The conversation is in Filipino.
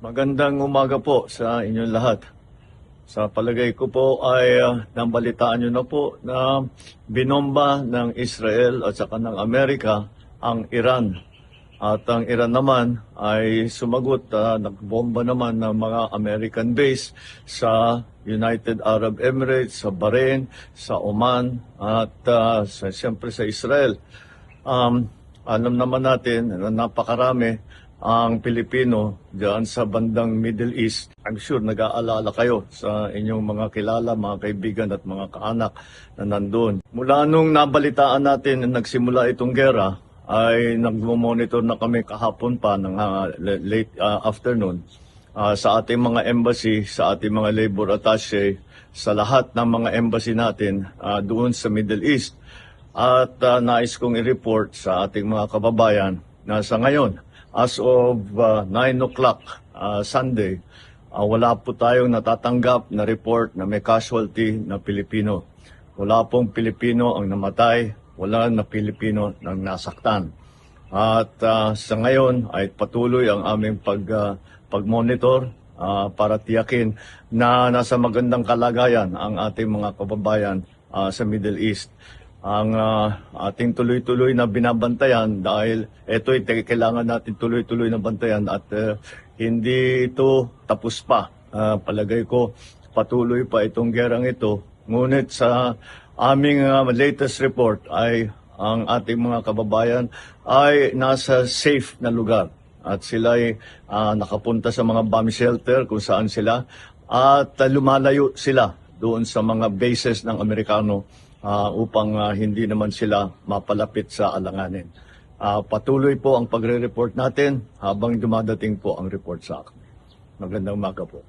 Magandang umaga po sa inyong lahat. Sa palagay ko po ay nabalitaan nyo na po na binomba ng Israel at saka ng Amerika ang Iran. At ang Iran naman ay sumagot, nagbomba naman ng mga American base sa United Arab Emirates, sa Bahrain, sa Oman at siyempre sa Israel. Alam naman natin na napakarami ang Pilipino diyan sa bandang Middle East. I'm sure nag-aalala kayo sa inyong mga kilala, mga kaibigan at mga kaanak na nandun. Mula nung nabalitaan natin na nagsimula itong gera, ay nagmo-monitor na kami kahapon pa ng late afternoon sa ating mga embassy, sa ating mga labor attaché, sa lahat ng mga embassy natin doon sa Middle East. At nais kong i-report sa ating mga kababayan na sa ngayon, as of 9 o'clock Sunday, wala po tayong natatanggap na report na may casualty na Pilipino. Wala pong Pilipino ang namatay, wala na Pilipino ang nasaktan. At sa ngayon ay patuloy ang aming pag-monitor para tiyakin na nasa magandang kalagayan ang ating mga kababayan sa Middle East. Ang ating tuloy-tuloy na binabantayan dahil ito'y kailangan natin tuloy-tuloy na bantayan at hindi ito tapos pa. Palagay ko patuloy pa itong gerang ito. Ngunit sa aming latest report ay ang ating mga kababayan ay nasa safe na lugar at sila ay nakapunta sa mga bomb shelter kung saan sila at lumalayo sila doon sa mga bases ng Amerikano upang hindi naman sila mapalapit sa alanganin. Patuloy po ang pagre-report natin habang dumadating po ang report sa akin. Magandang umaga po.